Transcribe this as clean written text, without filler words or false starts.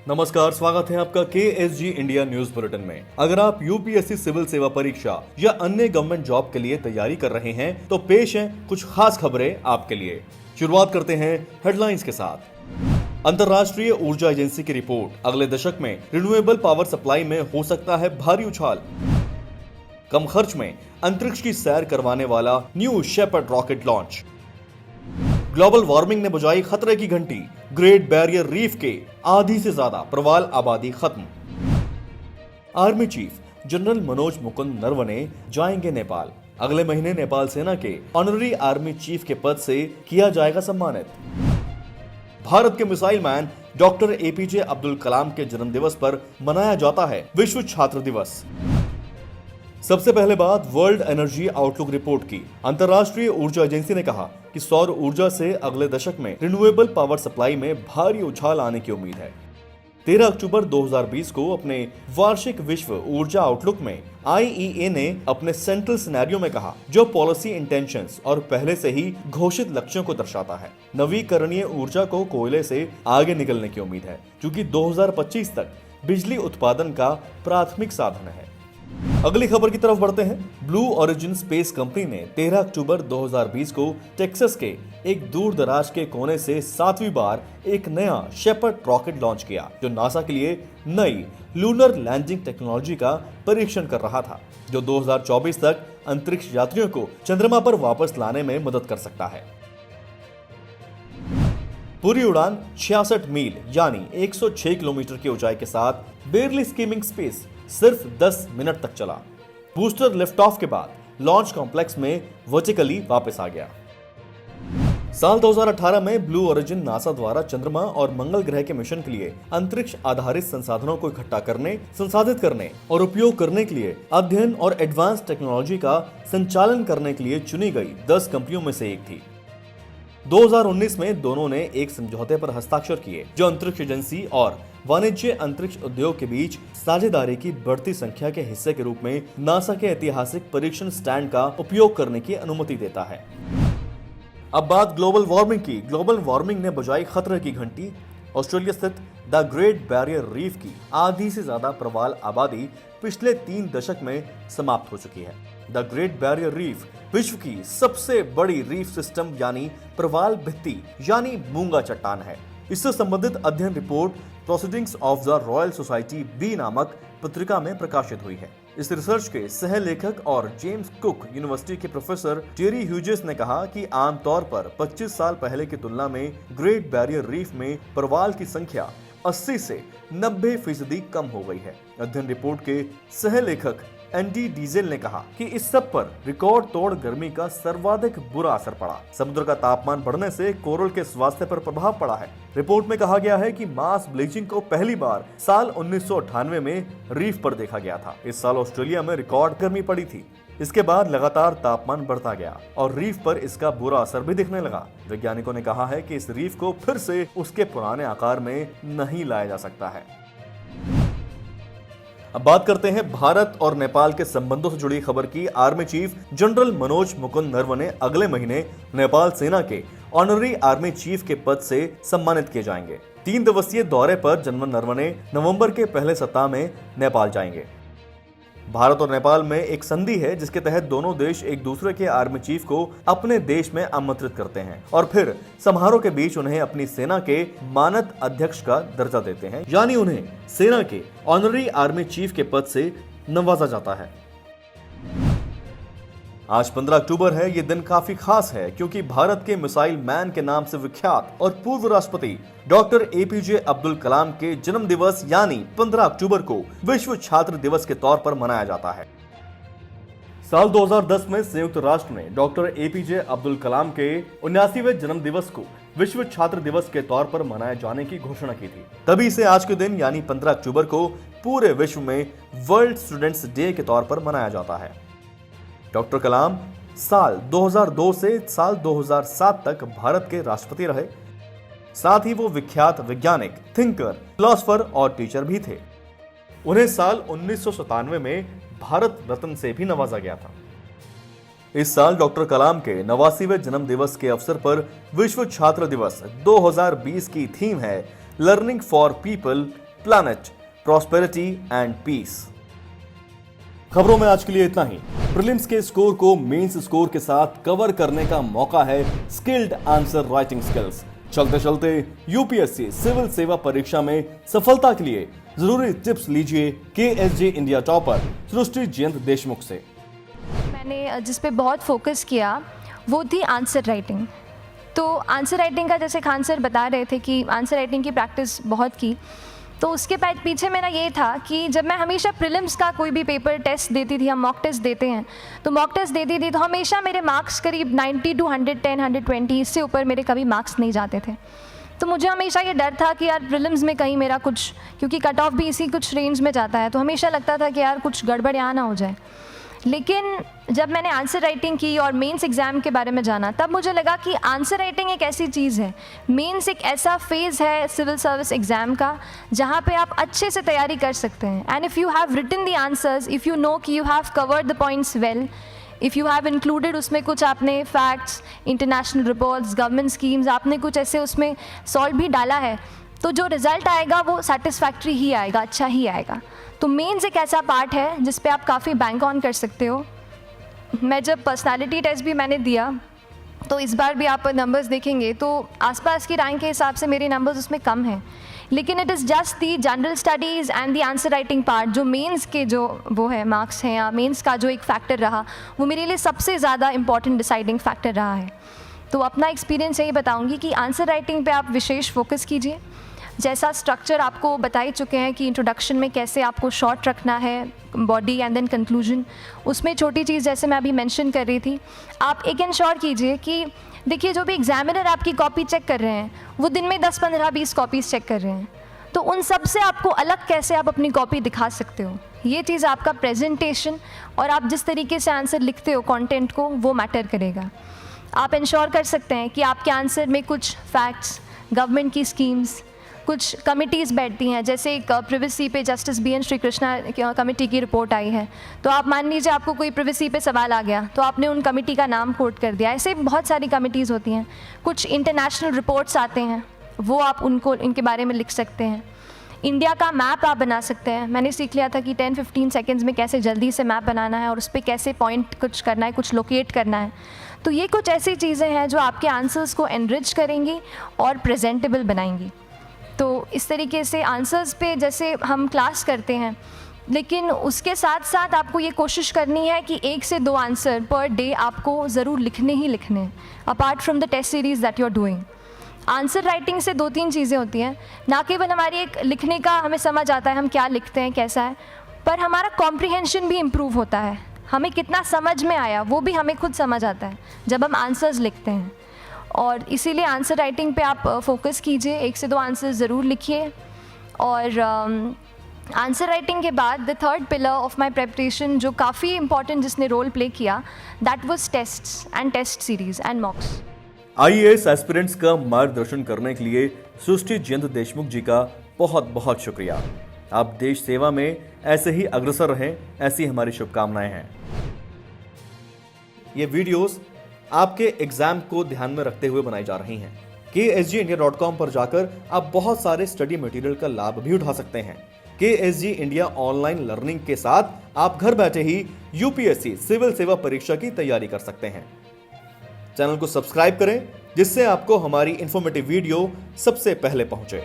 नमस्कार, स्वागत है आपका KSG इंडिया न्यूज बुलेटिन में। अगर आप यूपीएससी सिविल सेवा परीक्षा या अन्य गवर्नमेंट जॉब के लिए तैयारी कर रहे हैं तो पेश हैं कुछ खास खबरें आपके लिए। शुरुआत करते हैं हेडलाइंस के साथ। अंतर्राष्ट्रीय ऊर्जा एजेंसी की रिपोर्ट, अगले दशक में रिन्यूएबल पावर सप्लाई में हो सकता है भारी उछाल। कम खर्च में अंतरिक्ष की सैर करवाने वाला New Shepard rocket launch. Global warming ने बजाई खतरे की घंटी, ग्रेट बैरियर रीफ के आधी से ज्यादा प्रवाल आबादी खत्म। Army chief general Manoj Mukund Naravane जाएंगे नेपाल। अगले महीने नेपाल सेना के ऑनररी आर्मी चीफ के पद से किया जाएगा सम्मानित। भारत के missile man doctor APJ Abdul Kalam के जन्मदिवस पर मनाया जाता है विश्व छात्र दिवस। सबसे पहले बात वर्ल्ड एनर्जी आउटलुक रिपोर्ट की। अंतर्राष्ट्रीय ऊर्जा एजेंसी ने कहा कि सौर ऊर्जा से अगले दशक में रिन्यूएबल पावर सप्लाई में भारी उछाल आने की उम्मीद है। 13 अक्टूबर 2020 को अपने वार्षिक विश्व ऊर्जा आउटलुक में IEA ने अपने सेंट्रल सिनेरियो में कहा, जो पॉलिसी इंटेंशंस और पहले से ही घोषित लक्ष्यों को दर्शाता है। नवीकरणीय ऊर्जा को कोयले से आगे निकलने की उम्मीद है, क्योंकि 2025 तक बिजली उत्पादन का प्राथमिक साधन है। अगली खबर की तरफ बढ़ते हैं। ब्लू ओरिजिन स्पेस कंपनी ने 13 अक्टूबर 2020 को टेक्सास के एक दूर दराज के कोने से 7वीं बार एक नया शेपर्ड रॉकेट लॉन्च किया, जो नासा के लिए नई लूनर लैंडिंग टेक्नोलॉजी का परीक्षण कर रहा था, जो 2024 तक अंतरिक्ष यात्रियों को चंद्रमा पर वापस लाने में मदद कर सकता है। पूरी उड़ान 66 मील यानी 106 किलोमीटर की ऊंचाई के साथ बेयरली स्कीमिंग स्पेस सिर्फ 10 मिनट तक चला। बूस्टर लिफ्ट ऑफ के बाद लॉन्च कॉम्प्लेक्स में वर्टिकली वापस आ गया। साल 2018 में ब्लू ओरिजिन नासा द्वारा चंद्रमा और मंगल ग्रह के मिशन के लिए अंतरिक्ष आधारित संसाधनों को इकट्ठा करने, संसाधित करने और उपयोग करने के लिए अध्ययन और एडवांस टेक्नोलॉजी का संचालन करने के लिए चुनी गई 10 कंपनियों में से एक थी। 2019 में दोनों ने एक समझौते पर हस्ताक्षर किए, जो अंतरिक्ष एजेंसी और वाणिज्य अंतरिक्ष उद्योग के बीच साझेदारी की बढ़ती संख्या के हिस्से के रूप में नासा के ऐतिहासिक परीक्षण स्टैंड का उपयोग करने की अनुमति देता है। अब बात ग्लोबल वार्मिंग की। ग्लोबल वार्मिंग ने बजाई खतरे की घंटी। ऑस्ट्रेलिया स्थित द ग्रेट बैरियर रीफ की आधी से ज्यादा प्रवाल आबादी पिछले 3 दशक में समाप्त हो चुकी है। द ग्रेट बैरियर रीफ विश्व की सबसे बड़ी रीफ सिस्टम यानी प्रवाल भित्ति यानी मूंगा चट्टान है। इससे संबंधित अध्ययन report Proceedings of the Royal Society B नामक पत्रिका में प्रकाशित हुई है। इस रिसर्च के सह लेखक और जेम्स कुक यूनिवर्सिटी के प्रोफेसर टेरी ह्यूजेस ने कहा कि आमतौर पर 25 साल पहले की तुलना में ग्रेट बैरियर रीफ में प्रवाल की संख्या 80 से 90% कम हो गई है। अध्ययन रिपोर्ट के सह लेखक एंडी डीजेल ने कहा कि इस सब पर रिकॉर्ड तोड़ गर्मी का सर्वाधिक बुरा असर पड़ा। समुद्र का तापमान बढ़ने से कोरल के स्वास्थ्य पर प्रभाव पड़ा है। रिपोर्ट में कहा गया है कि मास ब्लीचिंग को पहली बार साल 1998 में रीफ पर देखा गया था। इस साल ऑस्ट्रेलिया में रिकॉर्ड गर्मी पड़ी थी। इसके बाद लगातार तापमान बढ़ता गया और रीफ पर इसका बुरा असर भी दिखने लगा। वैज्ञानिकों ने कहा है कि इस रीफ को फिर से उसके पुराने आकार में नहीं लाया जा सकता है। अब बात करते हैं भारत और नेपाल के संबंधों से जुड़ी खबर की। Army chief general Manoj Mukund Naravane अगले महीने नेपाल सेना के ऑनररी आर्मी चीफ के पद से सम्मानित किए जाएंगे। 3 दिवसीय दौरे पर जनरल नरवणे नवंबर के पहले सप्ताह में नेपाल जाएंगे। भारत और नेपाल में एक संधि है, जिसके तहत दोनों देश एक दूसरे के आर्मी चीफ को अपने देश में आमंत्रित करते हैं और फिर समारोह के बीच उन्हें अपनी सेना के मानद अध्यक्ष का दर्जा देते हैं, यानी उन्हें सेना के ऑनररी आर्मी चीफ के पद से नवाजा जाता है। आज 15 अक्टूबर है। ये दिन काफी खास है क्योंकि भारत के मिसाइल मैन के नाम से विख्यात और पूर्व राष्ट्रपति डॉक्टर APJ अब्दुल कलाम के जन्म दिवस यानी 15 अक्टूबर को विश्व छात्र दिवस के तौर पर मनाया जाता है। साल 2010 में संयुक्त राष्ट्र ने डॉक्टर APJ अब्दुल कलाम के 79वें जन्म दिवस को विश्व छात्र दिवस के तौर पर मनाए जाने की घोषणा की थी। तभी से आज के दिन यानी 15 अक्टूबर को पूरे विश्व में वर्ल्ड स्टूडेंट्स डे के तौर पर मनाया जाता है। डॉक्टर कलाम साल 2002 से साल 2007 तक भारत के राष्ट्रपति रहे। साथ ही वो विख्यात वैज्ञानिक, थिंकर, फिलोसोफर और टीचर भी थे। उन्हें साल 1997 में भारत रत्न से भी नवाजा गया था। इस साल डॉक्टर कलाम के 89वें जन्म दिवस के अवसर पर विश्व छात्र दिवस 2020 की थीम है learning for people planet, prosperity and peace। खबरों में आज के लिए इतना ही। प्रीलिम्स के स्कोर को मेंस स्कोर के साथ कवर करने का मौका है स्किल्ड आंसर राइटिंग स्किल्स। चलते चलते यूपीएससी सिविल सेवा परीक्षा में सफलता के लिए जरूरी टिप्स लीजिए केएसजे इंडिया टॉपर सृष्टि जयंत देशमुख से। मैंने जिस पे बहुत फोकस किया वो थी आंसर राइटिंग। तो आंसर राइटिंग का जैसे खान सर बता रहे थे कि आंसर राइटिंग की प्रैक्टिस बहुत की, तो उसके पीछे मेरा ये था कि जब मैं हमेशा प्रीलिम्स का कोई भी पेपर टेस्ट देती थी, हम मॉक टेस्ट देते हैं, तो मॉक टेस्ट देती थी तो हमेशा मेरे मार्क्स करीब 90 to 110, 120, इससे ऊपर मेरे कभी मार्क्स नहीं जाते थे। तो मुझे हमेशा ये डर था कि यार प्रीलिम्स में कहीं मेरा कुछ, क्योंकि कट ऑफ भी इसी कुछ रेंज में जाता है, तो हमेशा लगता था कि यार कुछ गड़बड़ यहाँ ना हो जाए। लेकिन जब मैंने आंसर राइटिंग की और मेंस एग्ज़ाम के बारे में जाना, तब मुझे लगा कि आंसर राइटिंग एक ऐसी चीज़ है, मेंस एक ऐसा फेज़ है सिविल सर्विस एग्ज़ाम का जहाँ पे आप अच्छे से तैयारी कर सकते हैं। And if you have written the answers, if you know कि you have covered the points well, if you have included उसमें कुछ आपने facts, international reports, government schemes, आपने कुछ ऐसे उसमें सॉल्व भी डाला है, तो जो रिज़ल्ट आएगा वो सेटिस्फैक्ट्री ही आएगा, अच्छा ही आएगा। तो मेंस एक ऐसा पार्ट है जिस पे आप काफ़ी बैंक ऑन कर सकते हो। मैं जब पर्सनालिटी टेस्ट भी मैंने दिया, तो इस बार भी आप नंबर्स देखेंगे तो आसपास की रैंक के हिसाब से मेरे नंबर्स उसमें कम हैं, लेकिन it is just the general studies and the answer writing part, जो मेंस के जो वो है मार्क्स हैं या मेंस का जो एक फैक्टर रहा, वो मेरे लिए सबसे ज़्यादा इंपॉर्टेंट डिसाइडिंग फैक्टर रहा है। तो अपना एक्सपीरियंस यही बताऊँगी कि आंसर राइटिंग पर आप विशेष फोकस कीजिए। जैसा स्ट्रक्चर आपको बता ही चुके हैं कि इंट्रोडक्शन में कैसे आपको शॉर्ट रखना है, बॉडी एंड देन कंक्लूजन, उसमें छोटी चीज़ जैसे मैं अभी मेंशन कर रही थी, आप एक इंश्योर कीजिए कि देखिए जो भी एग्जामिनर आपकी कॉपी चेक कर रहे हैं वो दिन में 10, 15, 20 कॉपीज़ चेक कर रहे हैं, तो उन सब से आपको अलग कैसे आप अपनी कॉपी दिखा सकते हो, ये चीज़ आपका प्रेजेंटेशन और आप जिस तरीके से आंसर लिखते हो कंटेंट को, वो मैटर करेगा। आप इंश्योर कर सकते हैं कि आपके आंसर में कुछ फैक्ट्स, गवर्नमेंट की स्कीम्स, कुछ कमिटीज़ बैठती हैं, जैसे एक प्रिवेसी पे justice BN Shri Krishna committee की रिपोर्ट आई है, तो आप मान लीजिए आपको कोई प्रिवेसी पे सवाल आ गया तो आपने उन कमेटी का नाम कोट कर दिया। ऐसे बहुत सारी कमिटीज़ होती हैं। कुछ इंटरनेशनल रिपोर्ट्स आते हैं, वो आप उनको इनके बारे में लिख सकते हैं। इंडिया का मैप आप बना सकते हैं। मैंने सीख लिया था कि 10-15 सेकेंड्स में कैसे जल्दी से मैप बनाना है और उस पर कैसे पॉइंट कुछ करना है, कुछ लोकेट करना है। तो ये कुछ ऐसी चीज़ें हैं जो आपके आंसर्स को एनरिच करेंगी और प्रेजेंटेबल बनाएंगी। तो इस तरीके से आंसर्स पे जैसे हम क्लास करते हैं, लेकिन उसके साथ साथ आपको ये कोशिश करनी है कि 1 से 2 आंसर पर डे आपको ज़रूर लिखने ही लिखने हैं, apart from the test series that you are doing. Answer writing से 2-3 चीज़ें होती हैं, ना केवल हमारी एक लिखने का हमें समझ आता है हम क्या लिखते हैं कैसा है, पर हमारा कॉम्प्रिहेंशन भी इम्प्रूव होता है। हमें कितना समझ में आया वो भी हमें खुद समझ आता है जब हम आंसर्स लिखते हैं। और इसीलिए आंसर राइटिंग पे आप फोकस कीजिए, 1 से 2 आंसर ज़रूर लिखिए। और आंसर राइटिंग के बाद the third pillar of my preparation जो काफ़ी इंपॉर्टेंट जिसने रोल प्ले किया, that was tests and test series and mocks. IAS aspirants का मार्गदर्शन करने के लिए सृष्टि जयंत देशमुख जी का बहुत बहुत शुक्रिया। आप देश सेवा में ऐसे ही अग्रसर रहें, ऐसी हमारी शुभकामनाएं हैं। ये वीडियोस आपके एग्जाम को ध्यान में रखते हुए बनाई जा रही हैं। KSGindia.com पर जाकर आप बहुत सारे स्टडी मटेरियल का लाभ भी उठा सकते हैं। KSG इंडिया ऑनलाइन लर्निंग के साथ आप घर बैठे ही यूपीएससी सिविल सेवा परीक्षा की तैयारी कर सकते हैं। चैनल को सब्सक्राइब करें जिससे आपको हमारी इंफॉर्मेटिव वीडियो सबसे पहले पहुंचे।